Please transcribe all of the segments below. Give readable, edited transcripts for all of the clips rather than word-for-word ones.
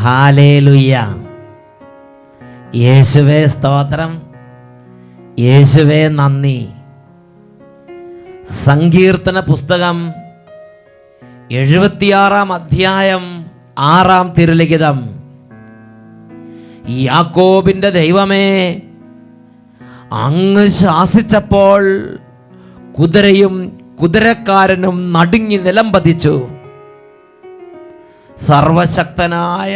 Hallelujah. യേശുവേ സ്തോത്രം, യേശുവേ നന്ദി. സങ്കീർത്തന പുസ്തകം 76 അധ്യായം 6 തിരുലിഖിതം. യാക്കോബിൻ്റെ ദൈവമേ, അങ്ങ് ശാസിച്ചപ്പോൾ കുതിരയും കുതിരക്കാരനും നടുങ്ങി നിലം പതിച്ചു. സർവശക്തനായ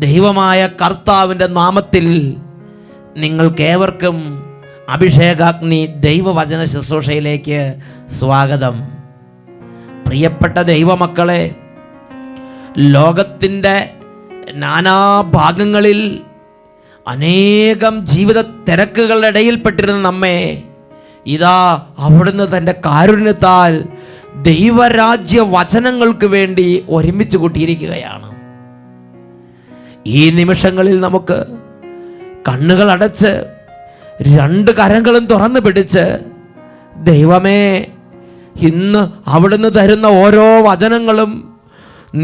ദൈവമായ കർത്താവിൻ്റെ നാമത്തിൽ നിങ്ങൾക്കേവർക്കും അഭിഷേകാഗ്നി ദൈവവചന ശുശ്രൂഷയിലേക്ക് സ്വാഗതം. പ്രിയപ്പെട്ട ദൈവമക്കളെ, ലോകത്തിൻ്റെ നാനാഭാഗങ്ങളിൽ അനേകം ജീവിത തിരക്കുകളുടെ ഇടയിൽപ്പെട്ടിരുന്ന നമ്മെ ഇതാ അവിടുന്ന് തൻ്റെ കാരുണ്യത്താൽ ദൈവരാജ്യ വചനങ്ങൾക്ക് വേണ്ടി ഒരുമിച്ച് കൂട്ടിയിരിക്കുകയാണ്. ഈ നിമിഷങ്ങളിൽ നമുക്ക് കണ്ണുകൾ അടച്ച് 2 കരങ്ങളും തുറന്നു പിടിച്ച്, ദൈവമേ, ഇന്ന് അവിടുന്ന് തരുന്ന ഓരോ വചനങ്ങളും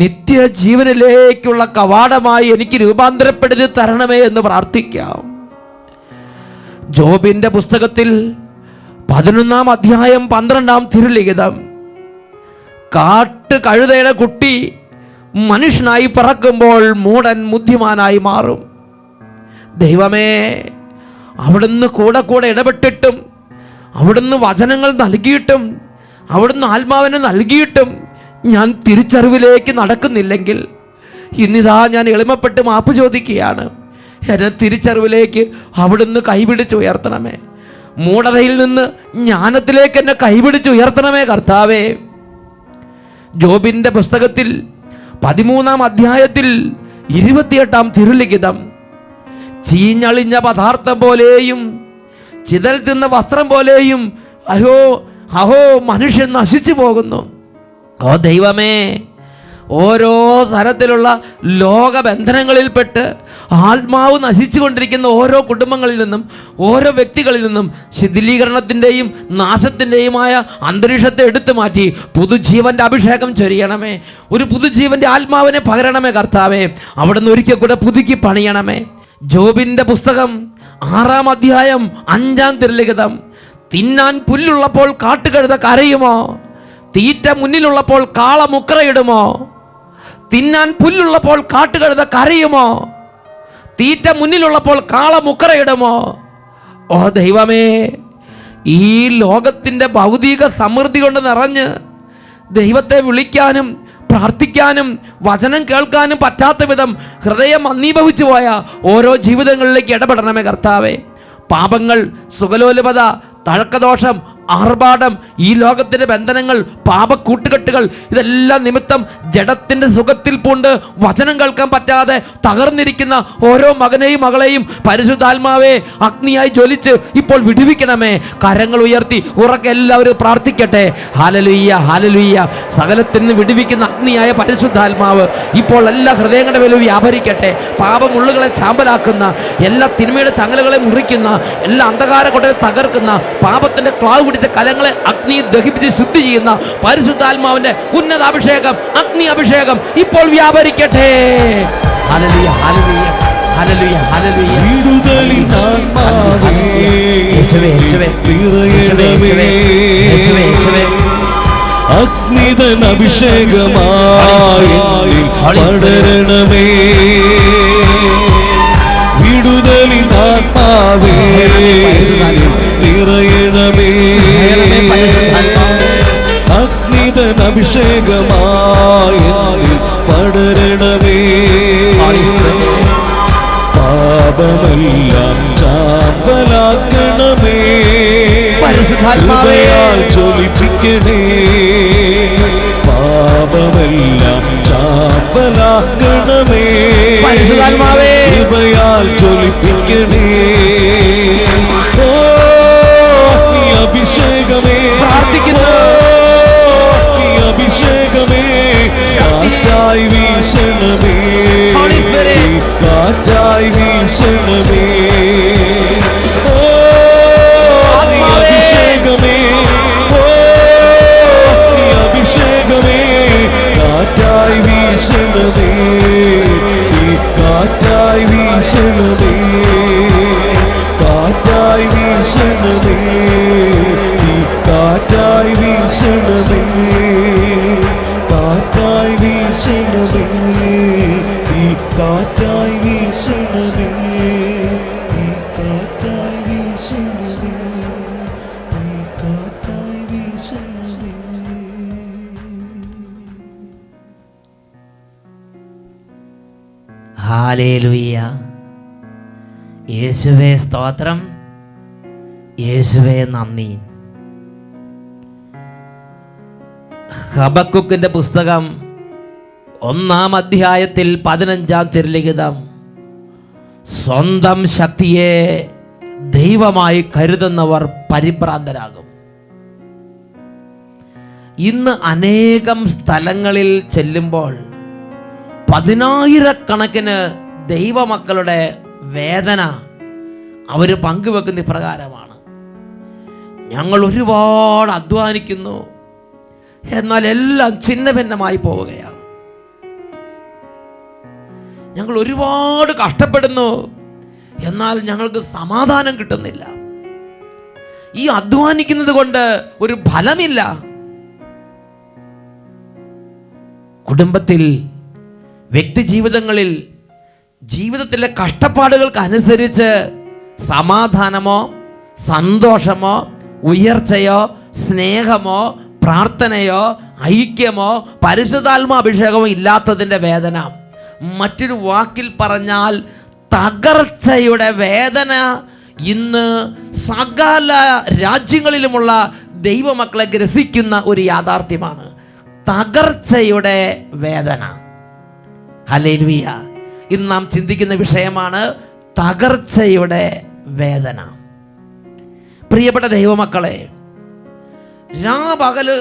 നിത്യജീവനിലേക്കുള്ള കവാടമായി എനിക്ക് രൂപാന്തരപ്പെടുത്തി തരണമേ എന്ന് പ്രാർത്ഥിക്കാം. ജോബിൻ്റെ പുസ്തകത്തിൽ 11 അധ്യായം 12 തിരുലിഖിതം. കാട്ടുകഴുതയുടെ കുട്ടി മനുഷ്യനായി പറക്കുമ്പോൾ മൂടൻ ബുദ്ധിമാനായി മാറും. ദൈവമേ, അവിടുന്ന് കൂടെ ഇടപെട്ടിട്ടും, അവിടുന്ന് വചനങ്ങൾ നൽകിയിട്ടും, അവിടുന്ന് ആത്മാവിനെ നൽകിയിട്ടും ഞാൻ തിരിച്ചറിവിലേക്ക് നടക്കുന്നില്ലെങ്കിൽ ഇന്നിതാ ഞാൻ എളിമപ്പെട്ട് മാപ്പ് ചോദിക്കുകയാണ്. എന്നെ തിരിച്ചറിവിലേക്ക് അവിടുന്ന് കൈപിടിച്ച് ഉയർത്തണമേ. മൂഢതയിൽ നിന്ന് ജ്ഞാനത്തിലേക്ക് എന്നെ കൈപിടിച്ച് ഉയർത്തണമേ കർത്താവേ. ജോബിൻ്റെ പുസ്തകത്തിൽ 13 അധ്യായത്തിൽ 28 തിരുലിഖിതം. ചീഞ്ഞളിഞ്ഞ പദാർത്ഥം പോലെയും ചിതൽ തിന്ന വസ്ത്രം പോലെയും അഹോ മനുഷ്യൻ നശിച്ചു പോകുന്നു. ഓ ദൈവമേ, ഓരോ തരത്തിലുള്ള ലോകബന്ധനങ്ങളിൽപ്പെട്ട് ആത്മാവ് നശിച്ചു കൊണ്ടിരിക്കുന്ന ഓരോ കുടുംബങ്ങളിൽ നിന്നും, ഓരോ വ്യക്തികളിൽ നിന്നും ശിഥിലീകരണത്തിൻ്റെയും നാശത്തിൻ്റെയുമായ അന്തരീക്ഷത്തെ എടുത്തു മാറ്റി പുതുജീവൻ്റെ അഭിഷേകം ചൊരിയണമേ. ഒരു പുതുജീവൻ്റെ ആത്മാവിനെ പകരണമേ കർത്താവേ. അവിടുന്ന് ഒരിക്കൽ കൂടെ പുതുക്കി പണിയണമേ. ജോബിൻ്റെ പുസ്തകം 6 അധ്യായം 5 തിരുലിഖിതം. തിന്നാൻ പുല്ലുള്ളപ്പോൾ കാട്ടുകഴുത കരയുമോ? തീറ്റ മുന്നിലുള്ളപ്പോൾ കാള മുക്കറയിടുമോ? തിന്നാൻ പുല്ലുള്ളപ്പോൾ കാട്ടുകഴുത കരയുമോ? തീറ്റ മുന്നിലുള്ളപ്പോൾ കാള മുക്കറയിടുമോ? ഓ ദൈവമേ, ഈ ലോകത്തിൻ്റെ ഭൗതിക സമൃദ്ധി കൊണ്ട് നിറഞ്ഞ് ദൈവത്തെ വിളിക്കാനും പ്രാർത്ഥിക്കാനും വചനം കേൾക്കാനും പറ്റാത്ത വിധം ഹൃദയം അന്വീഭവിച്ചു പോയ ഓരോ ജീവിതങ്ങളിലേക്ക് ഇടപെടണമേ കർത്താവേ. പാപങ്ങൾ, സുഖലോലുപത, തഴക്കദോഷം, ആർഭാടം, ഈ ലോകത്തിൻ്റെ ബന്ധനങ്ങൾ, പാപക്കൂട്ടുകെട്ടുകൾ, ഇതെല്ലാം നിമിത്തം ജഡത്തിൻ്റെ സുഖത്തിൽ പൂണ്ട് വചനം കേൾക്കാൻ പറ്റാതെ തകർന്നിരിക്കുന്ന ഓരോ മകനെയും മകളെയും പരിശുദ്ധാത്മാവേ അഗ്നിയായി ജ്വലിച്ച് ഇപ്പോൾ വിടുവിക്കണമേ. കരങ്ങൾ ഉയർത്തി ഉറക്കെ എല്ലാവരും പ്രാർത്ഥിക്കട്ടെ. Hallelujah, hallelujah. സകലത്തിന് വിടുവിക്കുന്ന അഗ്നിയായ പരിശുദ്ധാത്മാവ് ഇപ്പോൾ എല്ലാ ഹൃദയങ്ങളുടെ മേലും വ്യാപരിക്കട്ടെ. പാപമുള്ളുകളെ ചാമ്പലാക്കുന്ന, എല്ലാ തിന്മയുടെ ചങ്ങലകളെ മുറിക്കുന്ന, എല്ലാ അന്ധകാര കൊടയെ തകർക്കുന്ന, പാപത്തിൻ്റെ ക്ലാവ് പിടിച്ച കലങ്ങളെ അഗ്നി ദഹിപ്പിച്ച് ശുദ്ധി ചെയ്യുന്ന പരിശുദ്ധാത്മാവിന്റെ ഉന്നത അഭിഷേകം, അഗ്നി അഭിഷേകം ഇപ്പോൾ വ്യാപരിക്കട്ടെ. ഹല്ലേലൂയ, ഹല്ലേലൂയ, ഹല്ലേലൂയ, ഹല്ലേലൂയ. യേശുവേ, യേശുവേ, യേശുവേ, യേശുവേ, യേശുവേ, യേശുവേ. അഗ്നിതൻ അഭിഷേകമായി പടരണമേ. വിടുതലിൻ ആത്മാവേ നിറയണമേ. അഗ്നിതൻ അഭിഷേകമായി പടരണമേ. പാപമെല്ലാം ചാമ്പലാക്കണമേ. ഹൃദയാൽ ജ്വലിപ്പിക്കണേ. പാപമെല്ലാം ചാമ്പലാക്കണമേ. കൃപയാൽ ജ്വലിപ്പിക്കണേ. ഓ നീ അഭിഷേകമേ, പ്രാർത്ഥിക്കുന്നു. നീ അഭിഷേകമേ, കാറ്റായി വീശണമേ, കാറ്റായി വീശണമേ. ഓ നീ അഭിഷേകമേ, ഓ നീ അഭിഷേകമേ, കാറ്റായി വീശണമേ. ഹല്ലേലൂയ. യേശുവേ സ്തോത്രം, യേശുവേ നന്ദി. ഹബക്കൂക്കിന്റെ പുസ്തകം 1-ാം അധ്യായത്തിൽ 15-ാം തിരുലിഖിതം, സ്വന്തം ശക്തിയെ ദൈവമായി കരുതുന്നവർ പരിഭ്രാന്തരാകും. ഇന്ന് അനേകം സ്ഥലങ്ങളിൽ ചെല്ലുമ്പോൾ 10,000-കണക്കിന് ദൈവമക്കളുടെ വേദന അവർ പങ്കുവെക്കുന്ന ഇപ്രകാരമാണ്: ഞങ്ങൾ ഒരുപാട് അധ്വാനിക്കുന്നു, എന്നാൽ എല്ലാം ഛിന്ന ഭിന്നമായി പോവുകയാണ്. ഞങ്ങൾ ഒരുപാട് കഷ്ടപ്പെടുന്നു, എന്നാൽ ഞങ്ങൾക്ക് സമാധാനം കിട്ടുന്നില്ല. ഈ അധ്വാനിക്കുന്നത് കൊണ്ട് ഒരു ഫലമില്ല. കുടുംബത്തിൽ, വ്യക്തി ജീവിതങ്ങളിൽ, ജീവിതത്തിലെ കഷ്ടപ്പാടുകൾക്ക് അനുസരിച്ച് സമാധാനമോ സന്തോഷമോ ഉയർച്ചയോ സ്നേഹമോ പ്രാർത്ഥനയോ ഐക്യമോ പരിശുദ്ധാത്മാഭിഷേകമോ ഇല്ലാത്തതിൻ്റെ വേദന, മറ്റൊരു വാക്കിൽ പറഞ്ഞാൽ തകർച്ചയുടെ വേദന ഇന്ന് സകല രാജ്യങ്ങളിലുമുള്ള ദൈവമക്കളെ ഗ്രസിക്കുന്ന ഒരു യാഥാർത്ഥ്യമാണ്. തകർച്ചയുടെ വേദന. ഹല്ലേലൂയ. ഇന്ന് നാം ചിന്തിക്കുന്ന വിഷയമാണ് തകർച്ചയുടെ വേദന. പ്രിയപ്പെട്ട ദൈവമക്കളെ, രാപകല്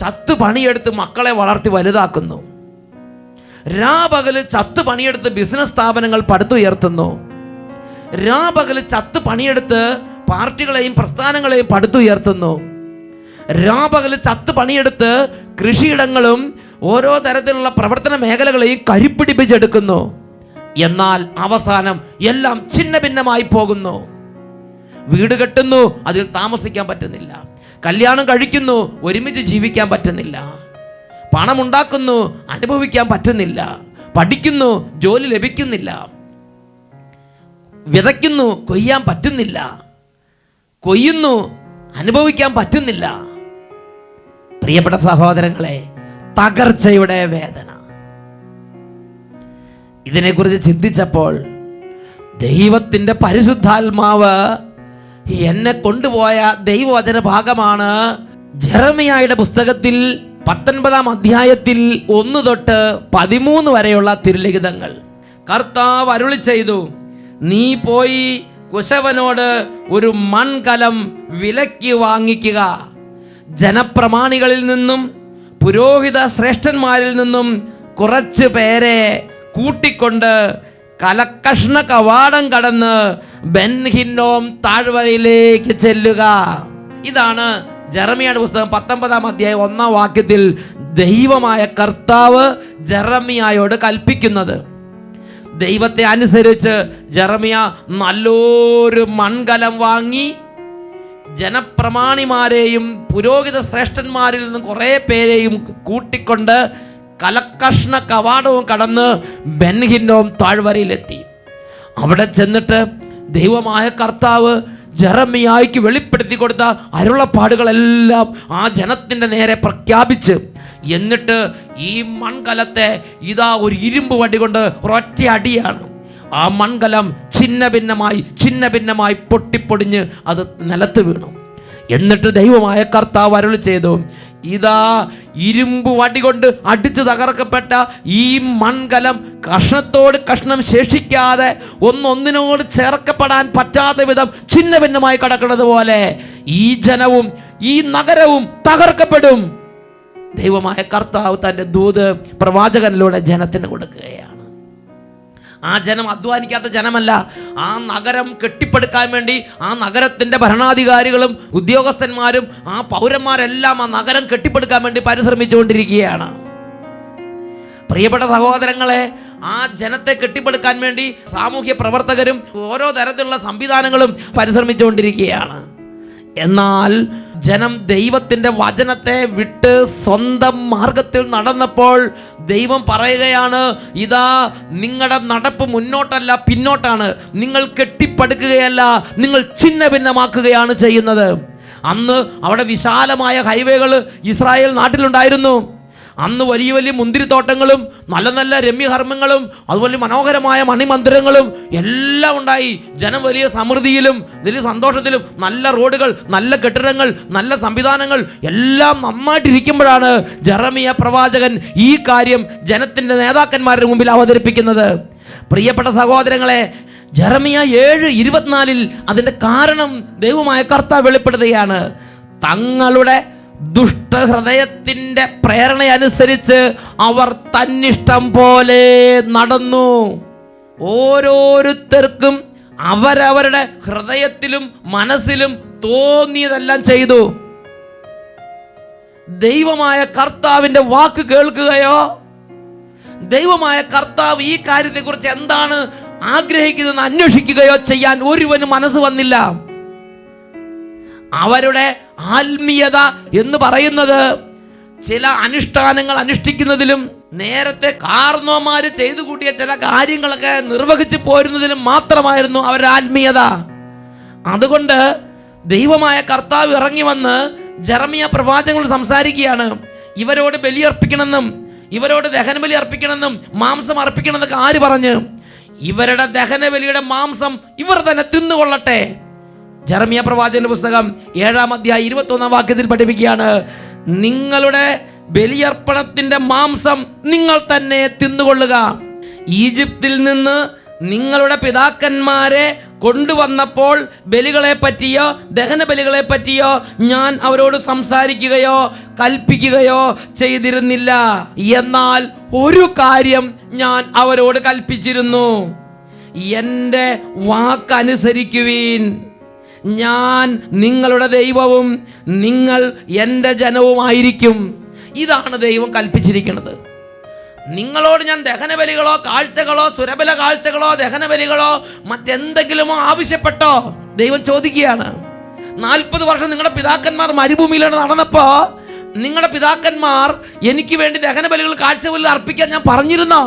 ചത്ത് പണിയെടുത്ത് മക്കളെ വളർത്തി വലുതാക്കുന്നു. രാപകല് ചത്ത് പണിയെടുത്ത് ബിസിനസ് സ്ഥാപനങ്ങൾ പടുത്തുയർത്തുന്നു. രാപകല് ചത്ത് പണിയെടുത്ത് പാർട്ടികളെയും പ്രസ്ഥാനങ്ങളെയും പടുത്തുയർത്തുന്നു. രാപകല് ചത്ത് പണിയെടുത്ത് കൃഷിയിടങ്ങളും ഓരോ തരത്തിലുള്ള പ്രവർത്തന മേഖലകളെയും കരുപ്പിടിപ്പിച്ചെടുക്കുന്നു. എന്നാൽ അവസാനം എല്ലാം ഛിന്ന ഭിന്നമായി പോകുന്നു. വീട് കെട്ടുന്നു, അതിൽ താമസിക്കാൻ പറ്റുന്നില്ല. കല്യാണം കഴിക്കുന്നു, ഒരുമിച്ച് ജീവിക്കാൻ പറ്റുന്നില്ല. പണമുണ്ടാക്കുന്നു, അനുഭവിക്കാൻ പറ്റുന്നില്ല. പഠിക്കുന്നു, ജോലി ലഭിക്കുന്നില്ല. വിതയ്ക്കുന്നു, കൊയ്യാൻ പറ്റുന്നില്ല. കൊയ്യുന്നു, അനുഭവിക്കാൻ പറ്റുന്നില്ല. പ്രിയപ്പെട്ട സഹോദരങ്ങളെ, തകർച്ചയുടെ വേദന. ഇതിനെക്കുറിച്ച് ചിന്തിച്ചപ്പോൾ ദൈവത്തിൻ്റെ പരിശുദ്ധാത്മാവ് എന്നെ കൊണ്ടുപോയ ദൈവവചന ഭാഗമാണ് ജെറമിയായുടെ പുസ്തകത്തിൽ 19-ാം അധ്യായത്തിൽ 1 തൊട്ട് 13 വരെയുള്ള തിരുലിഖിതങ്ങൾ. കർത്താവ് അരുളി ചെയ്തു, നീ പോയി കുശവനോട് ഒരു മൺകലം വിലയ്ക്ക് വാങ്ങിക്കുക. ജനപ്രമാണികളിൽ നിന്നും പുരോഹിത ശ്രേഷ്ഠന്മാരിൽ നിന്നും കുറച്ച് പേരെ കൂട്ടിക്കൊണ്ട് കലക്കഷ്ണ കവാടം കടന്ന് ബെൻഹിന്നോം താഴ്വരയിലേക്ക് ചെല്ലുക. ഇതാണ് ജെറമിയായുടെ പുസ്തകം 19-ാം അധ്യായം 1-ാം വാക്യത്തിൽ ദൈവമായ കർത്താവ് ജെറമിയായോട് കൽപ്പിക്കുന്നത്. ദൈവത്തെ അനുസരിച്ച് ജെറമിയ നല്ലൊരു മൺകലം വാങ്ങി ജനപ്രമാണിമാരെയും പുരോഹിത ശ്രേഷ്ഠന്മാരിൽ നിന്ന് കുറേ പേരെയും കൂട്ടിക്കൊണ്ട് കലക്കഷ്ണ കവാടവും കടന്ന് ബെൻഹിന്നോം താഴ്വരയിലെത്തി. അവിടെ ചെന്നിട്ട് ദൈവമായ കർത്താവ് ജെറമിയായ്ക്ക് വെളിപ്പെടുത്തി കൊടുത്ത അരുളപ്പാടുകളെല്ലാം ആ ജനത്തിൻ്റെ നേരെ പ്രഖ്യാപിച്ച്, എന്നിട്ട് ഈ മൺകലത്തെ ഇതാ ഒരു ഇരുമ്പ് വടി കൊണ്ട് ഒരൊറ്റ അടിയാണ്. ആ മൺകലം ഛിന്ന ഭിന്നമായി പൊട്ടിപ്പൊടിഞ്ഞ് അത് നിലത്ത് വീണു. എന്നിട്ട് ദൈവമായ കർത്താവ് അരുളി ചെയ്തു, ഇതാ ഇരുമ്പ് വടി കൊണ്ട് അടിച്ചു തകർക്കപ്പെട്ട ഈ മൺകലം കഷ്ണത്തോട് കഷ്ണം ശേഷിക്കാതെ ഒന്നൊന്നിനോട് ചേർക്കപ്പെടാൻ പറ്റാത്ത വിധം ഛിന്ന ഭിന്നമായി കിടക്കുന്നത് പോലെ ഈ ജനവും ഈ നഗരവും തകർക്കപ്പെടും. ദൈവമായ കർത്താവ് തൻ്റെ ദൂത് പ്രവാചകനിലൂടെ ജനത്തിന് കൊടുക്കുകയാണ്. ആ ജനം അധ്വാനിക്കാത്ത ജനമല്ല. ആ നഗരം കെട്ടിപ്പടുക്കാൻ വേണ്ടി ആ നഗരത്തിൻ്റെ ഭരണാധികാരികളും ഉദ്യോഗസ്ഥന്മാരും ആ പൗരന്മാരെല്ലാം ആ നഗരം കെട്ടിപ്പടുക്കാൻ വേണ്ടി പരിശ്രമിച്ചുകൊണ്ടിരിക്കുകയാണ്. പ്രിയപ്പെട്ട സഹോദരങ്ങളെ, ആ ജനത്തെ കെട്ടിപ്പടുക്കാൻ വേണ്ടി സാമൂഹ്യ പ്രവർത്തകരും ഓരോ തരത്തിലുള്ള സംവിധാനങ്ങളും പരിശ്രമിച്ചുകൊണ്ടിരിക്കുകയാണ്. എന്നാൽ ജനം ദൈവത്തിൻ്റെ വചനത്തെ വിട്ട് സ്വന്തം മാർഗത്തിൽ നടന്നപ്പോൾ ദൈവം പറയുകയാണ്, ഇതാ നിങ്ങളുടെ നടപ്പ് മുന്നോട്ടല്ല പിന്നോട്ടാണ്. നിങ്ങൾ കെട്ടിപ്പടുക്കുകയല്ല, നിങ്ങൾ ഛിന്ന ഭിന്നമാക്കുകയാണ് ചെയ്യുന്നത്. അന്ന് അവിടെ വിശാലമായ ഹൈവേകൾ ഇസ്രായേൽ നാട്ടിലുണ്ടായിരുന്നു. അന്ന് വലിയ വലിയ മുന്തിരിത്തോട്ടങ്ങളും നല്ല നല്ല രമ്യകർമ്മങ്ങളും അതുപോലെ മനോഹരമായ മണിമന്ദിരങ്ങളും എല്ലാം ഉണ്ടായി. ജനം വലിയ സമൃദ്ധിയിലും വലിയ സന്തോഷത്തിലും, നല്ല റോഡുകൾ, നല്ല കെട്ടിടങ്ങൾ, നല്ല സംവിധാനങ്ങൾ എല്ലാം നന്നായിട്ടിരിക്കുമ്പോഴാണ് ജെറമിയ പ്രവാചകൻ ഈ കാര്യം ജനത്തിൻ്റെ നേതാക്കന്മാരുടെ മുമ്പിൽ അവതരിപ്പിക്കുന്നത്. പ്രിയപ്പെട്ട സഹോദരങ്ങളെ, ജെറമിയ 7:24 അതിൻ്റെ കാരണം ദൈവമായ കർത്താവ് വെളിപ്പെടുത്തുകയാണ്. തങ്ങളുടെ ദുഷ്ടഹൃദയത്തിൻ്റെ പ്രേരണയനുസരിച്ച് അവർ തന്നിഷ്ടം പോലെ നടന്നു. ഓരോരുത്തർക്കും അവരവരുടെ ഹൃദയത്തിലും മനസ്സിലും തോന്നിയതെല്ലാം ചെയ്തു. ദൈവമായ കർത്താവിൻ്റെ വാക്ക് കേൾക്കുകയോ, ദൈവമായ കർത്താവ് ഈ കാര്യത്തെക്കുറിച്ച് എന്താണ് ആഗ്രഹിക്കുന്നതെന്ന് അന്വേഷിക്കുകയോ ചെയ്യാൻ ഒരുവനും മനസ്സ് വന്നില്ല. അവരുടെ ആത്മീയത എന്ന് പറയുന്നത് ചില അനുഷ്ഠാനങ്ങൾ അനുഷ്ഠിക്കുന്നതിലും നേരത്തെ കാർന്നോമാര് ചെയ്തു കൂട്ടിയ ചില കാര്യങ്ങളൊക്കെ നിർവഹിച്ചു പോരുന്നതിലും മാത്രമായിരുന്നു അവരുടെ ആത്മീയത. അതുകൊണ്ട് ദൈവമായ കർത്താവ് ഇറങ്ങി വന്ന് ജെറമിയ പ്രവാചകനോട് സംസാരിക്കുകയാണ്. ഇവരോട് ബലിയർപ്പിക്കണമെന്നും ഇവരോട് ദഹനബലി അർപ്പിക്കണമെന്നും മാംസം അർപ്പിക്കണമെന്നൊക്കെ ആര് പറഞ്ഞു? ഇവരുടെ ദഹനബലിയുടെ മാംസം ഇവർ തന്നെ തിന്നുകൊള്ളട്ടെ. ജെറമിയ പ്രവാചകന്റെ പുസ്തകം 7-ാം അധ്യായം 21-ാം വാക്യത്തിൽ പഠിപ്പിക്കുകയാണ്, നിങ്ങളുടെ ബലിയർപ്പണത്തിന്റെ മാംസം നിങ്ങൾ തന്നെ തിന്നുകൊള്ളുക. ഈജിപ്തിൽ നിന്ന് നിങ്ങളുടെ പിതാക്കന്മാരെ കൊണ്ടുവന്നപ്പോൾ ബലികളെ പറ്റിയോ ദഹനബലികളെ പറ്റിയോ ഞാൻ അവരോട് സംസാരിക്കുകയോ കൽപ്പിക്കുകയോ ചെയ്തിരുന്നില്ല. എന്നാൽ ഒരു കാര്യം ഞാൻ അവരോട് കൽപ്പിച്ചിരുന്നു, എൻ്റെ വാക്കനുസരിക്കുവീൻ. ഞാൻ നിങ്ങളുടെ ദൈവവും നിങ്ങൾ എൻ്റെ ജനവുമായിരിക്കും. ഇതാണ് ദൈവം കൽപ്പിച്ചിരിക്കുന്നത്. നിങ്ങളോട് ഞാൻ ദഹനബലികളോ കാഴ്ചകളോ സുരബല കാഴ്ചകളോ ദഹനബലികളോ മറ്റെന്തെങ്കിലുമോ ആവശ്യപ്പെട്ടോ? ദൈവം ചോദിക്കുകയാണ്. 40 വർഷം നിങ്ങളുടെ പിതാക്കന്മാർ മരുഭൂമിയിലാണ് നടന്നപ്പോ നിങ്ങളുടെ പിതാക്കന്മാർ എനിക്ക് വേണ്ടി ദഹനബലികൾ കാഴ്ചബലികൾ അർപ്പിക്കാൻ ഞാൻ പറഞ്ഞിരുന്നോ?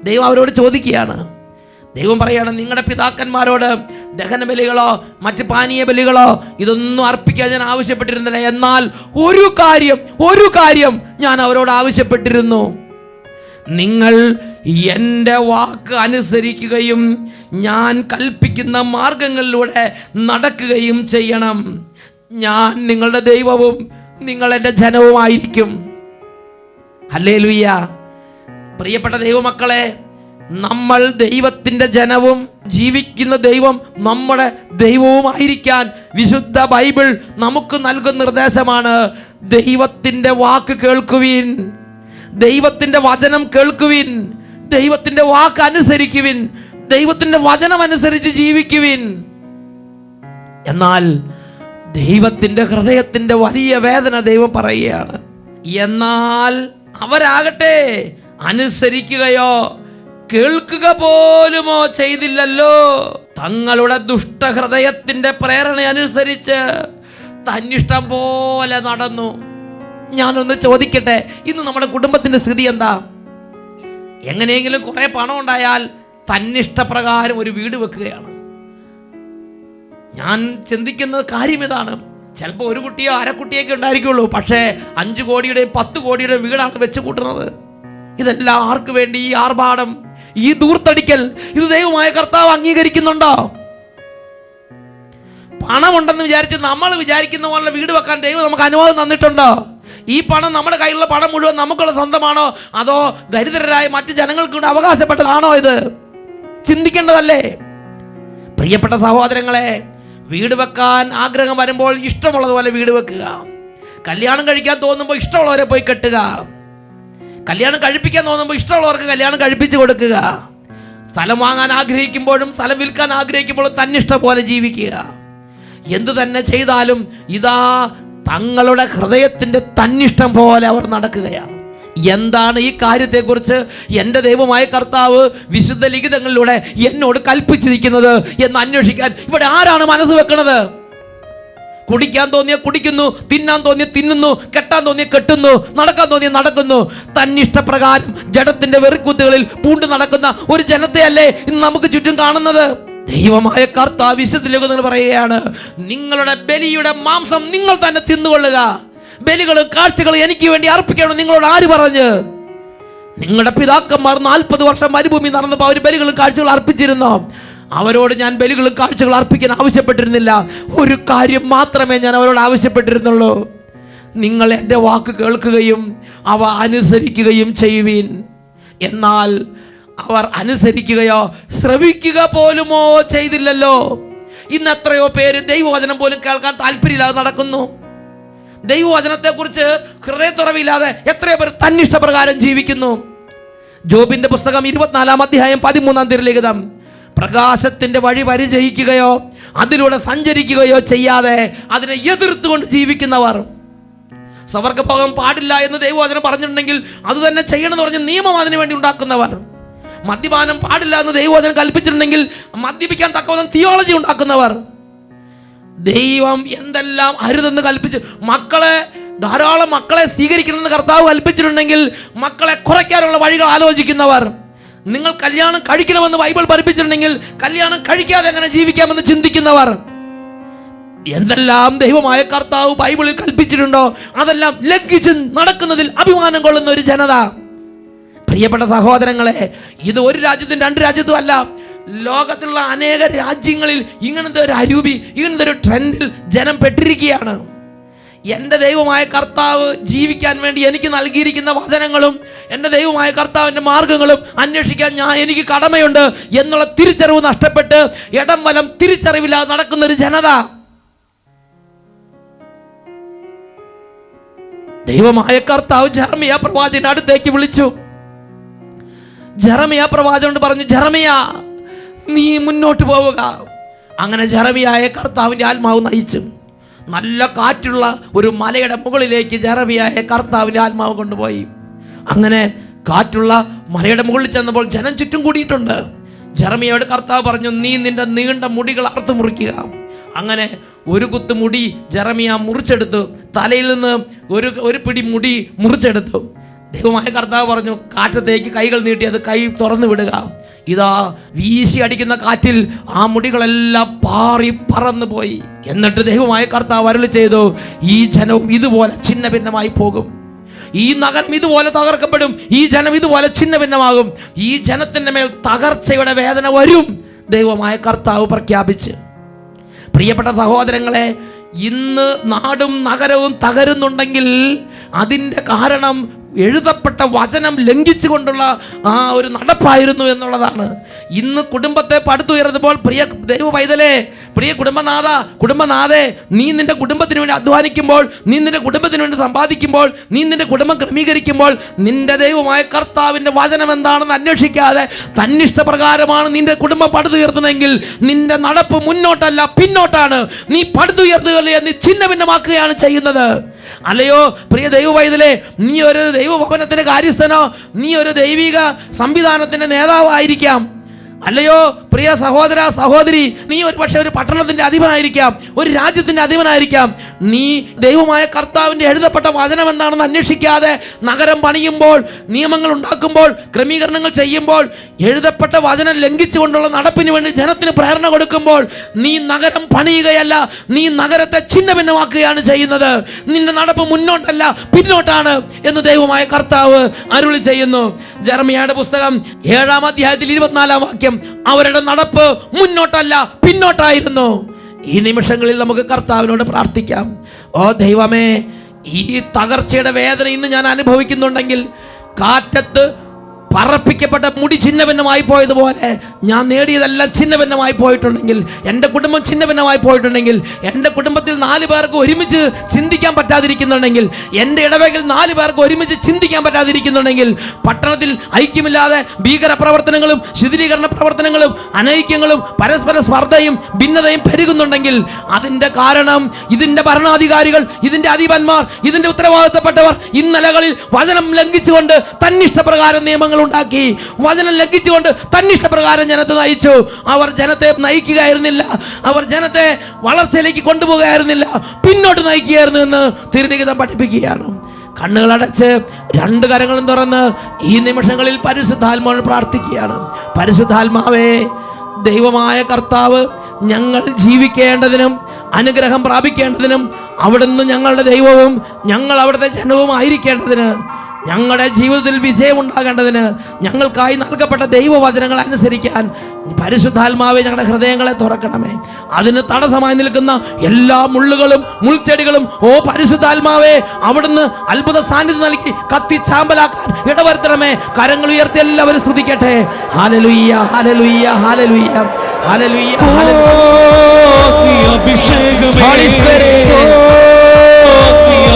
ദൈവം അവരോട് ചോദിക്കുകയാണ്. ദൈവം പറയാണ്, നിങ്ങളുടെ പിതാക്കന്മാരോട് ദഹനബലികളോ മറ്റ് പാനീയ ബലികളോ ഇതൊന്നും അർപ്പിക്കാൻ ഞാൻ ആവശ്യപ്പെട്ടിരുന്നില്ല. എന്നാൽ ഒരു കാര്യം ഞാൻ അവരോട് ആവശ്യപ്പെട്ടിരുന്നു, നിങ്ങൾ എൻ്റെ വാക്ക് അനുസരിക്കുകയും ഞാൻ കൽപ്പിക്കുന്ന മാർഗങ്ങളിലൂടെ നടക്കുകയും ചെയ്യണം. ഞാൻ നിങ്ങളുടെ ദൈവവും നിങ്ങൾ എൻ്റെ ജനവുമായിരിക്കും. ഹല്ലേലൂയ. പ്രിയപ്പെട്ട ദൈവമക്കളെ, നമ്മൾ ദൈവത്തിൻ്റെ ജനവും ജീവിക്കുന്ന ദൈവം നമ്മുടെ ദൈവവുമായിരിക്കാൻ വിശുദ്ധ ബൈബിൾ നമുക്ക് നൽകുന്ന നിർദ്ദേശമാണ്. ദൈവത്തിൻ്റെ വാക്ക് കേൾക്കുവിൻ, ദൈവത്തിൻ്റെ വചനം കേൾക്കുവിൻ, ദൈവത്തിൻ്റെ വാക്ക് അനുസരിക്കുവിൻ, ദൈവത്തിൻ്റെ വചനം അനുസരിച്ച് ജീവിക്കുവിൻ. എന്നാൽ ദൈവത്തിൻ്റെ ഹൃദയത്തിൻ്റെ വലിയ വേദന ദൈവം പറയുകയാണ്. എന്നാൽ അവരാകട്ടെ അനുസരിക്കുകയോ കേൾക്കുക പോലുമോ ചെയ്തില്ലല്ലോ. തങ്ങളുടെ ദുഷ്ടഹൃദയത്തിൻ്റെ പ്രേരണ അനുസരിച്ച് തന്നിഷ്ടം പോലെ നടന്നു. ഞാനൊന്ന് ചോദിക്കട്ടെ, ഇന്ന് നമ്മുടെ കുടുംബത്തിന്റെ സ്ഥിതി എന്താ? എങ്ങനെയെങ്കിലും കുറെ പണം ഉണ്ടായാൽ തന്നിഷ്ടപ്രകാരം ഒരു വീട് വെക്കുകയാണ്. ഞാൻ ചിന്തിക്കുന്ന കാര്യം ഇതാണ്. ചിലപ്പോൾ ഒരു കുട്ടിയോ അരക്കുട്ടിയൊക്കെ ഉണ്ടായിരിക്കുള്ളൂ, പക്ഷേ 5 കോടിയുടെയും 10 കോടിയുടെയും വീടാണ് വെച്ച് കൂട്ടുന്നത്. ഇതെല്ലാം ആർക്ക് വേണ്ടി? ഈ ആർഭാടം, ഈ ദൂർത്തടിക്കൽ, ഇത് ദൈവമായ കർത്താവ് അംഗീകരിക്കുന്നുണ്ടോ? പണമുണ്ടെന്ന് വിചാരിച്ച് നമ്മൾ വിചാരിക്കുന്ന പോലെ വീട് വെക്കാൻ ദൈവം നമുക്ക് അനുവാദം തന്നിട്ടുണ്ടോ? ഈ പണം, നമ്മുടെ കയ്യിലുള്ള പണം മുഴുവൻ നമുക്കുള്ള സ്വന്തമാണോ, അതോ ദരിദ്രരായ മറ്റ് ജനങ്ങൾക്ക് അവകാശപ്പെട്ടതാണോ? ഇത് ചിന്തിക്കേണ്ടതല്ലേ? പ്രിയപ്പെട്ട സഹോദരങ്ങളെ, വീട് വെക്കാൻ ആഗ്രഹം വരുമ്പോൾ ഇഷ്ടമുള്ളതുപോലെ വീട് വെക്കുക. കല്യാണം കഴിക്കാൻ തോന്നുമ്പോൾ ഇഷ്ടമുള്ളവരെ പോയി കെട്ടുക. കല്യാണം കഴിപ്പിക്കാൻ തോന്നുമ്പോൾ ഇഷ്ടമുള്ളവർക്ക് കല്യാണം കഴിപ്പിച്ചു കൊടുക്കുക. സ്ഥലം വാങ്ങാൻ ആഗ്രഹിക്കുമ്പോഴും സ്ഥലം വിൽക്കാൻ ആഗ്രഹിക്കുമ്പോഴും തന്നിഷ്ടം പോലെ ജീവിക്കുക. എന്തു തന്നെ ചെയ്താലും ഇതാ തങ്ങളുടെ ഹൃദയത്തിൻ്റെ തന്നിഷ്ടം പോലെ അവർ നടക്കുകയാണ്. എന്താണ് ഈ കാര്യത്തെക്കുറിച്ച് എൻ്റെ ദൈവമായ കർത്താവ് വിശുദ്ധ ലിഖിതങ്ങളിലൂടെ എന്നോട് കൽപ്പിച്ചിരിക്കുന്നത് എന്ന് അന്വേഷിക്കാൻ ഇവിടെ ആരാണ് മനസ്സ് വെക്കുന്നത്? കുടിക്കാൻ തോന്നിയ കുടിക്കുന്നു, തിന്നാൻ തോന്നിയ തിന്നുന്നു, കെട്ടാൻ തോന്നിയ കെട്ടുന്നു, നടക്കാൻ തോന്നിയ നടക്കുന്നു. തന്നിഷ്ടപ്രകാരം ജഡത്തിന്റെ വെറുക്കുത്തുകളിൽ പൂണ്ടു നടക്കുന്ന ഒരു ജനത്തെയല്ലേ ഇന്ന് നമുക്ക് ചുറ്റും കാണുന്നത്? ദൈവമായ കർത്താവ് വിശുദ്ധ ലിഖിതങ്ങൾ പറയുകയാണ്, നിങ്ങളുടെ ബലിയുടെ മാംസം നിങ്ങൾ തന്നെ തിന്നുകൊള്ളുക. ബലികളും കാഴ്ചകളും എനിക്ക് വേണ്ടി അർപ്പിക്കണം നിങ്ങളോട് ആര് പറഞ്ഞ്? നിങ്ങളുടെ പിതാക്കന്മാർ 40 വർഷം മരുഭൂമി നടന്നപ്പോൾ അവർ ബലികളും കാഴ്ചകളും അർപ്പിച്ചിരുന്നോ? അവരോട് ഞാൻ ബലികളും കാഴ്ചകൾ അർപ്പിക്കാൻ ആവശ്യപ്പെട്ടിരുന്നില്ല. ഒരു കാര്യം മാത്രമേ ഞാൻ അവരോട് ആവശ്യപ്പെട്ടിരുന്നുള്ളൂ: നിങ്ങൾ എൻ്റെ വാക്ക് കേൾക്കുകയും അവ അനുസരിക്കുകയും ചെയ്യുവീൻ. എന്നാൽ അവർ അനുസരിക്കുകയോ ശ്രവിക്കുക പോലുമോ ചെയ്തില്ലല്ലോ. ഇന്ന് എത്രയോ പേര് ദൈവവചനം പോലും കേൾക്കാൻ താല്പര്യമില്ലാതെ നടക്കുന്നു. ദൈവവചനത്തെക്കുറിച്ച് ഹൃദയത്തുറവില്ലാതെ എത്രയോ പേർ തന്നിഷ്ടപ്രകാരം ജീവിക്കുന്നു. ജോബിന്റെ പുസ്തകം 24-ാം അധ്യായം 13-ാം തിരുലിഖിതം: പ്രകാശത്തിന്റെ വഴി പരിചയിക്കുകയോ അതിലൂടെ സഞ്ചരിക്കുകയോ ചെയ്യാതെ അതിനെ എതിർത്തുകൊണ്ട് ജീവിക്കുന്നവർ. സ്വർഗ്ഗഭോഗം പാടില്ല എന്ന് ദൈവവചനം പറഞ്ഞിട്ടുണ്ടെങ്കിൽ അത് തന്നെ ചെയ്യണമെന്ന് പറഞ്ഞ് നിയമം അതിനു വേണ്ടി ഉണ്ടാക്കുന്നവർ. മദ്യപാനം പാടില്ല എന്ന് ദൈവവചനം കൽപ്പിച്ചിട്ടുണ്ടെങ്കിൽ മദ്യപിക്കാൻ തക്കവണ്ണം തിയോളജി ഉണ്ടാക്കുന്നവർ. ദൈവം എന്തെല്ലാം അരുതെന്ന് കൽപ്പിച്ച് ധാരാളം മക്കളെ സ്വീകരിക്കണമെന്ന് കർത്താവ് കൽപ്പിച്ചിട്ടുണ്ടെങ്കിൽ മക്കളെ കുറയ്ക്കാനുള്ള വഴികൾ ആലോചിക്കുന്നവർ. നിങ്ങൾ കല്യാണം കഴിക്കണമെന്ന് ബൈബിൾ പഠിപ്പിച്ചിട്ടുണ്ടെങ്കിൽ കല്യാണം കഴിക്കാതെ എങ്ങനെ ജീവിക്കാമെന്ന് ചിന്തിക്കുന്നവർ. എന്തെല്ലാം ദൈവമായ കർത്താവ് ബൈബിളിൽ കൽപ്പിച്ചിട്ടുണ്ടോ അതെല്ലാം ലംഘിച്ച് നടക്കുന്നതിൽ അഭിമാനം കൊള്ളുന്ന ഒരു ജനത. പ്രിയപ്പെട്ട സഹോദരങ്ങളെ, ഇത് ഒരു രാജ്യത്തും 2 രാജ്യത്തും അല്ല, ലോകത്തിലുള്ള അനേക രാജ്യങ്ങളിൽ ഇങ്ങനത്തെ ഒരു അരൂപി, ഇങ്ങനത്തെ ഒരു ട്രെൻഡിൽ ജനം പെട്ടിരിക്കുകയാണ്. എൻ്റെ ദൈവമായ കർത്താവ് ജീവിക്കാൻ വേണ്ടി എനിക്ക് നൽകിയിരിക്കുന്ന വചനങ്ങളും എൻ്റെ ദൈവമായ കർത്താവിൻ്റെ മാർഗങ്ങളും അന്വേഷിക്കാൻ എനിക്ക് കടമയുണ്ട് എന്നുള്ള തിരിച്ചറിവ് നഷ്ടപ്പെട്ട് ഇടം വലം തിരിച്ചറിവില്ലാതെ നടക്കുന്ന ഒരു ജനത. ദൈവമായ കർത്താവ് ജെറമിയ പ്രവാചകന്റെ അടുത്തേക്ക് വിളിച്ചു. ജെറമിയ പ്രവാചകനോട് പറഞ്ഞു, ജെറമിയ നീ മുന്നോട്ട് പോവുക. അങ്ങനെ ജെറമിയായെ കർത്താവിൻ്റെ ആത്മാവ് നയിച്ചു. നല്ല കാറ്റുള്ള ഒരു മലയുടെ മുകളിലേക്ക് ജെറമിയായെ കർത്താവിൻ്റെ ആത്മാവ് കൊണ്ടുപോയി. അങ്ങനെ കാറ്റുള്ള മലയുടെ മുകളിൽ ചെന്നപ്പോൾ ജനം ചുറ്റും കൂടിയിട്ടുണ്ട്. ജെറമിയയോട് കർത്താവ് പറഞ്ഞു, നീ നിന്റെ നീണ്ട മുടികൾ അറുത്ത് മുറിക്കുക. അങ്ങനെ ഒരു കുത്ത് മുടി ജെറമിയ മുറിച്ചെടുത്തു. തലയിൽ നിന്ന് ഒരു പിടി മുടി മുറിച്ചെടുത്തു. ദൈവമായ കർത്താവ് പറഞ്ഞു, കാറ്റത്തേക്ക് കൈകൾ നീട്ടി അത് കൈ തുറന്നു വിടുക. ഇതാ വീശി അടിക്കുന്ന കാറ്റിൽ ആ മുടികളെല്ലാം പാറി പറന്നു പോയി. എന്നിട്ട് ദൈവമായ കർത്താവ് അരുളി ചെയ്തു, ഈ ജനവും ഇതുപോലെ ഛിന്ന ഭിന്നമായി പോകും. ഈ നഗരം ഇതുപോലെ തകർക്കപ്പെടും. ഈ ജനം ഇതുപോലെ ഛിന്ന ഭിന്നമാകും. ഈ ജനത്തിൻ്റെ മേൽ തകർച്ചയുടെ വേദന വരും. ദൈവമായ കർത്താവ് പ്രഖ്യാപിച്ച്. പ്രിയപ്പെട്ട സഹോദരങ്ങളെ, ഇന്ന് നാടും നഗരവും തകരുന്നുണ്ടെങ്കിൽ അതിൻ്റെ കാരണം എഴുതപ്പെട്ട വചനം ലംഘിച്ചുകൊണ്ടുള്ള ആ ഒരു നടപ്പായിരുന്നു എന്നുള്ളതാണ്. ഇന്ന് കുടുംബത്തെ പടുത്തുയർന്നപ്പോൾ പ്രിയ ദൈവ പൈതലേ, പ്രിയ കുടുംബനാഥേ, നീ നിന്റെ കുടുംബത്തിന് വേണ്ടി അധ്വാനിക്കുമ്പോൾ, നീ നിന്റെ കുടുംബത്തിന് വേണ്ടി സമ്പാദിക്കുമ്പോൾ, നീ നിന്റെ കുടുംബം ക്രമീകരിക്കുമ്പോൾ നിന്റെ ദൈവമായ കർത്താവിൻ്റെ വചനം എന്താണെന്ന് അന്വേഷിക്കാതെ തന്നിഷ്ടപ്രകാരമാണ് നിന്റെ കുടുംബം പടുത്തുയർത്തുന്നതെങ്കിൽ നിന്റെ നടപ്പ് മുന്നോട്ടല്ല പിന്നോട്ടാണ്. നീ പടുത്തുയർത്തുകയല്ലേ, നീ ഛിന്ന ഭിന്നമാക്കുകയാണ് ചെയ്യുന്നത്. അല്ലയോ പ്രിയ ദൈവ പൈതലേ, നീ ഒരു ദൈവഭവനത്തിന്റെ കാര്യസ്ഥനോ, നീ ഒരു ദൈവിക സംവിധാനത്തിന്റെ നേതാവായിരിക്കാം. അല്ലയോ പ്രിയ സഹോദര സഹോദരി, നീ ഒരു പക്ഷേ ഒരു പട്ടണത്തിന്റെ അധിപനായിരിക്കാം, ഒരു രാജ്യത്തിന്റെ അധിപനായിരിക്കാം. നീ ദൈവമായ കർത്താവിന്റെ എഴുതപ്പെട്ട വചനം എന്താണെന്ന് അന്വേഷിക്കാതെ നഗരം പണിയുമ്പോൾ, നിയമങ്ങൾ ഉണ്ടാക്കുമ്പോൾ, ക്രമീകരണങ്ങൾ ചെയ്യുമ്പോൾ, എഴുതപ്പെട്ട വചനം ലംഘിച്ചുകൊണ്ടുള്ള നടപ്പിന് വേണ്ടി ജനത്തിന് പ്രേരണ കൊടുക്കുമ്പോൾ നീ നഗരം പണിയുകയല്ല, നീ നഗരത്തെ ഛിന്ന ഭിന്നമാക്കുകയാണ് ചെയ്യുന്നത്. നിന്റെ നടപ്പ് മുന്നോട്ടല്ല പിന്നോട്ടാണ് എന്ന് ദൈവമായ കർത്താവ് അരുളി ചെയ്യുന്നു. ജെറമിയായുടെ പുസ്തകം 7-ാം അധ്യായത്തിൽ 24-ാം വാക്യം, അവരുടെ നടപ്പ് മുന്നോട്ടല്ല പിന്നോട്ടായിരുന്നു. ഈ നിമിഷങ്ങളിൽ നമുക്ക് കർത്താവിനോട് പ്രാർത്ഥിക്കാം. ഓ ദൈവമേ, ഈ തകർച്ചയുടെ വേദന ഇന്ന് ഞാൻ അനുഭവിക്കുന്നുണ്ടെങ്കിൽ, കാറ്റത്ത് പറപ്പിക്കപ്പെട്ട മുടി ഛിന്നഭിന്നമായി പോയതുപോലെ ഞാൻ നേടിയതെല്ലാം ഛിന്നഭിന്നമായി പോയിട്ടുണ്ടെങ്കിൽ, എൻ്റെ കുടുംബം ഛിന്നഭിന്നമായി പോയിട്ടുണ്ടെങ്കിൽ, എൻ്റെ കുടുംബത്തിൽ 4 പേർക്ക് ഒരുമിച്ച് ചിന്തിക്കാൻ പറ്റാതിരിക്കുന്നുണ്ടെങ്കിൽ, എൻ്റെ ഇടവകയിൽ 4 പേർക്ക് ഒരുമിച്ച് ചിന്തിക്കാൻ പറ്റാതിരിക്കുന്നുണ്ടെങ്കിൽ, പട്ടണത്തിൽ ഐക്യമില്ലാതെ ഭീകര പ്രവർത്തനങ്ങളും ശിഥിലീകരണ പ്രവർത്തനങ്ങളും അനൈക്യങ്ങളും പരസ്പര സ്പർദ്ധയും ഭിന്നതയും പെരുകുന്നുണ്ടെങ്കിൽ അതിൻ്റെ കാരണം ഇതിൻ്റെ ഭരണാധികാരികൾ, ഇതിൻ്റെ അധിപന്മാർ, ഇതിൻ്റെ ഉത്തരവാദിത്തപ്പെട്ടവർ ഇന്നലകളിൽ വചനം ലംഘിച്ചുകൊണ്ട് തന്നിഷ്ടപ്രകാരം നിയമങ്ങൾ ഉണ്ടാക്കി, വചനം ലംഘിച്ചുകൊണ്ട് തന്നിഷ്ടപ്രകാരം ജനത്തെ നയിച്ചു. അവർ ജനത്തെ നയിക്കുകയായിരുന്നില്ല, അവർ ജനത്തെ വളർച്ചയിലേക്ക് കൊണ്ടുപോകുകയായിരുന്നില്ല, പിന്നോട്ട് നയിക്കുകയായിരുന്നു എന്ന് തിരുലിഖിതം പഠിപ്പിക്കുകയാണ്. കണ്ണുകളടച്ച് 2 കരങ്ങളും തുറന്ന് ഈ നിമിഷങ്ങളിൽ പരിശുദ്ധാത്മാവിനോട് പ്രാർത്ഥിക്കുകയാണ്. പരിശുദ്ധാത്മാവേ, ദൈവമായ കർത്താവ് ഞങ്ങൾ ജീവിക്കേണ്ടതിനും അനുഗ്രഹം പ്രാപിക്കേണ്ടതിനും അവിടുന്ന് ഞങ്ങളുടെ ദൈവവും ഞങ്ങൾ അവിടുത്തെ ജനവും ആയിരിക്കേണ്ടതിന്, ഞങ്ങളുടെ ജീവിതത്തിൽ വിജയമുണ്ടാകേണ്ടതിന്, ഞങ്ങൾക്കായി നൽകപ്പെട്ട ദൈവവചനങ്ങൾ അനുസരിക്കാൻ പരിശുദ്ധാത്മാവെ ഞങ്ങളുടെ ഹൃദയങ്ങളെ തുറക്കണമേ. അതിന് തടസ്സമായി നിൽക്കുന്ന എല്ലാ മുള്ളുകളും മുൾച്ചെടികളും പരിശുദ്ധാത്മാവെ അവിടുന്ന് അത്ഭുത സാന്നിധ്യം നൽകി കത്തിച്ചാമ്പലാക്കാൻ ഇടവരുത്തണമേ. കരങ്ങൾ ഉയർത്തി എല്ലാവരും സ്തുതിക്കട്ടെ. ഹല്ലേലൂയ, ഹല്ലേലൂയ, ഹല്ലേലൂയ, ഹല്ലേലൂയ.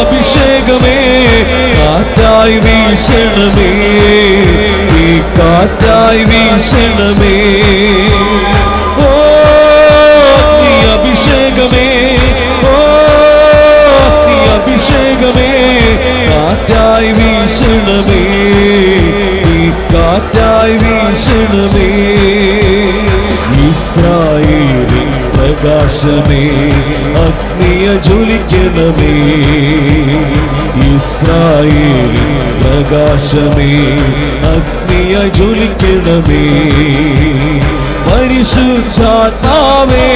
അഭിഷേകമേ കാറ്റായി വീശണമേ, ഈ കാറ്റായി വീശണമേ. ഓ അഭിഷേകമേ, ഓ അഭിഷേകമേ കാറ്റായി വീശണമേ, ഈ കാറ്റായി വീശണമേ. ഇസ്രായേലിൻ പ്രകാശമേ അഗ്നിയ ജ്വലിക്കണമേ, ഇസ്രായേലിൻ പ്രകാശമേ അഗ്നിയ ജ്വലിക്കണമേ. പരിശുദ്ധാത്മാവേ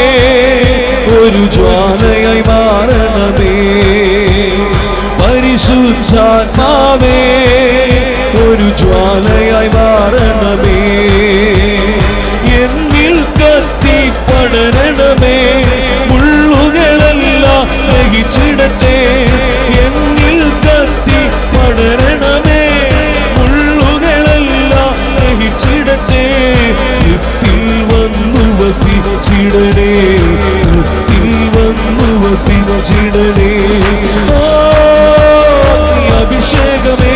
ഒരു ജ്വാലയായി മാറണമേ, പരിശുദ്ധാത്മാവേ ഒരു ജ്വാലയായി മാറണമേ. എന്നിൽ കത്തി പടരണമേ, മുള്ളുകളെല്ലാം ദഹിച്ചിടട്ടെ. എന്നിൽ കത്തി പടരണമേ, മുള്ളുകളെല്ലാം ദഹിച്ചിടട്ടെ. യുക്തിൽ വന്നു വസിച്ചിടണേ, യുക്തിൽ വന്നു വസിച്ചിടണേ. അഭിഷേകമേ,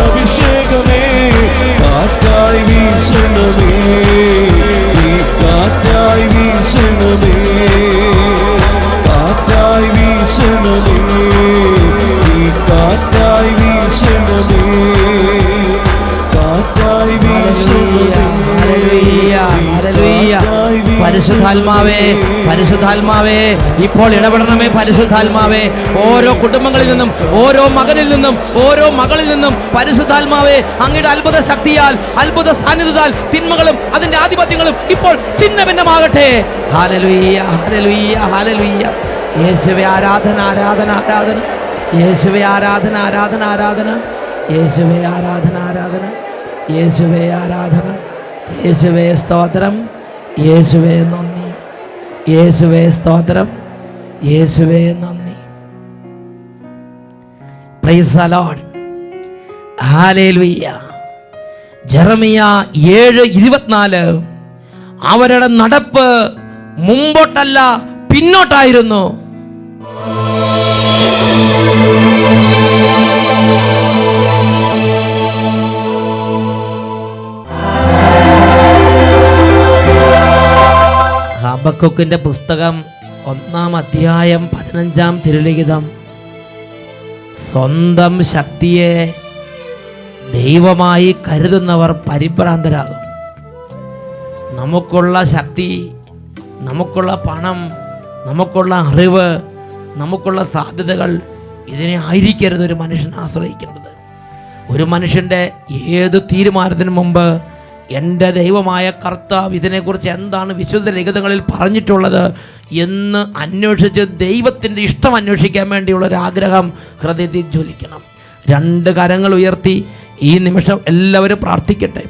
അഭിഷേകമേ കാറ്റായി വീശണമേ, ഈ കാറ്റായി വീശണമേ, കാറ്റായി വീശണമേ, ഈ കാറ്റായി വീശണമേ, കാറ്റായി വീശണമേ. പരിശുദ്ധാത്മാവേ, പരിശുദ്ധാത്മാവേ ഇപ്പോൾ ഇടപെടണമേ. പരിശുദ്ധാത്മാവേ ഓരോ കുടുംബങ്ങളിൽ നിന്നും, ഓരോ മകനിൽ നിന്നും, ഓരോ മകളിൽ നിന്നും പരിശുദ്ധാത്മാവേ അങ്ങയുടെ അത്ഭുത ശക്തിയാൽ, അത്ഭുത സാന്നിധ്യത്താൽ തിന്മകളും അതിന്റെ ആധിപത്യങ്ങളും ഇപ്പോൾ ഛിന്നഭിന്നമാകട്ടെ. ഹല്ലേലൂയ, ഹല്ലേലൂയ, ഹല്ലേലൂയ. യേശുവേ ആരാധന, ആരാധന, ആരാധന. യേശുവേ ആരാധന, ആരാധന, ആരാധന. യേശുവേ ആരാധന, ആരാധന. യേശുവേ ആരാധന. യേശുവേ സ്തോത്രം, യേശുവേ നന്ദി, യേശുവേ സ്തോത്രം, യേശുവേ നന്ദി. Praise the Lord. Hallelujah. Jeremiah 7:24 അവരുടെ നടപ്പ് മുമ്പോട്ടല്ല പിന്നോട്ടായിരുന്നു. ഹബക്കൂക്കിന്റെ പുസ്തകം 1-ാം അധ്യായം 15-ാം തിരുലിഖിതം. സ്വന്തം ശക്തിയെ ദൈവമായി കരുതുന്നവർ പരിഭ്രാന്തരാകും. നമുക്കുള്ള ശക്തി, നമുക്കുള്ള പണം, നമുക്കുള്ള അറിവ്, നമുക്കുള്ള സാധ്യതകൾ, ഇതിനെ ആയിരിക്കരുത് ഒരു മനുഷ്യൻ ആശ്രയിക്കേണ്ടത്. ഒരു മനുഷ്യൻ്റെ ഏത് തീരുമാനത്തിന് മുമ്പ് എൻ്റെ ദൈവമായ കർത്താവ് ഇതിനെക്കുറിച്ച് എന്താണ് വിശുദ്ധ ലിഖിതങ്ങളിൽ പറഞ്ഞിട്ടുള്ളത് എന്ന് അന്വേഷിച്ച് ദൈവത്തിൻ്റെ ഇഷ്ടം അന്വേഷിക്കാൻ വേണ്ടിയുള്ളൊരാഗ്രഹം ഹൃദയത്തിൽ ജ്വലിക്കണം. 2 കരങ്ങൾ ഉയർത്തി ഈ നിമിഷം എല്ലാവരും പ്രാർത്ഥിക്കട്ടെ.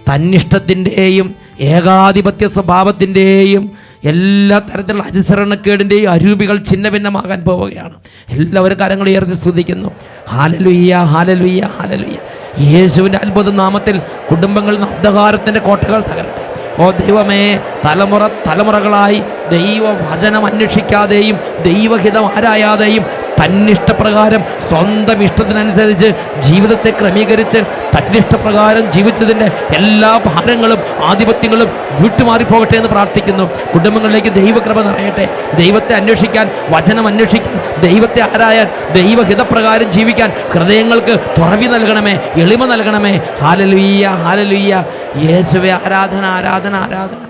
തന്നിഷ്ടത്തിൻ്റെയും ഏകാധിപത്യ സ്വഭാവത്തിൻ്റെയും എല്ലാ തരത്തിലുള്ള അനുസരണക്കേടിൻ്റെയും അരൂപികൾ ഛിന്ന ഭിന്നമാകാൻ പോവുകയാണ്. എല്ലാവരും കരങ്ങൾ ഉയർത്തി സ്തുതിക്കുന്നു. ഹല്ലേലൂയ, ഹല്ലേലൂയ, ഹല്ലേലൂയ. യേശുവിൻ്റെ അത്ഭുത നാമത്തിൽ കുടുംബങ്ങളിൽ നിന്ന് അന്ധകാരത്തിൻ്റെ കോട്ടകൾ തകരട്ടെ. ഓ ദൈവമേ, തലമുറകളായി ദൈവവചനം അന്വേഷിക്കാതെയും ദൈവഹിതം ആരായാതെയും തന്നിഷ്ടപ്രകാരം സ്വന്തം ഇഷ്ടത്തിനനുസരിച്ച് ജീവിതത്തെ ക്രമീകരിച്ച് തന്നിഷ്ടപ്രകാരം ജീവിച്ചതിൻ്റെ എല്ലാ ഭാരങ്ങളും ആധിപത്യങ്ങളും വിട്ടുമാറിപ്പോകട്ടെ എന്ന് പ്രാർത്ഥിക്കുന്നു. കുടുംബങ്ങളിലേക്ക് ദൈവകൃപ നിറയട്ടെ. ദൈവത്തെ അന്വേഷിക്കാൻ, വചനം അന്വേഷിക്കാൻ, ദൈവത്തെ ആരായാൻ, ദൈവഹിതപ്രകാരം ജീവിക്കാൻ ഹൃദയങ്ങൾക്ക് തുറവി നൽകണമേ, എളിമ നൽകണമേ. ഹല്ലേലൂയ, ഹല്ലേലൂയ. യേശുവേ ആരാധന, ആരാധന, ആരാധന.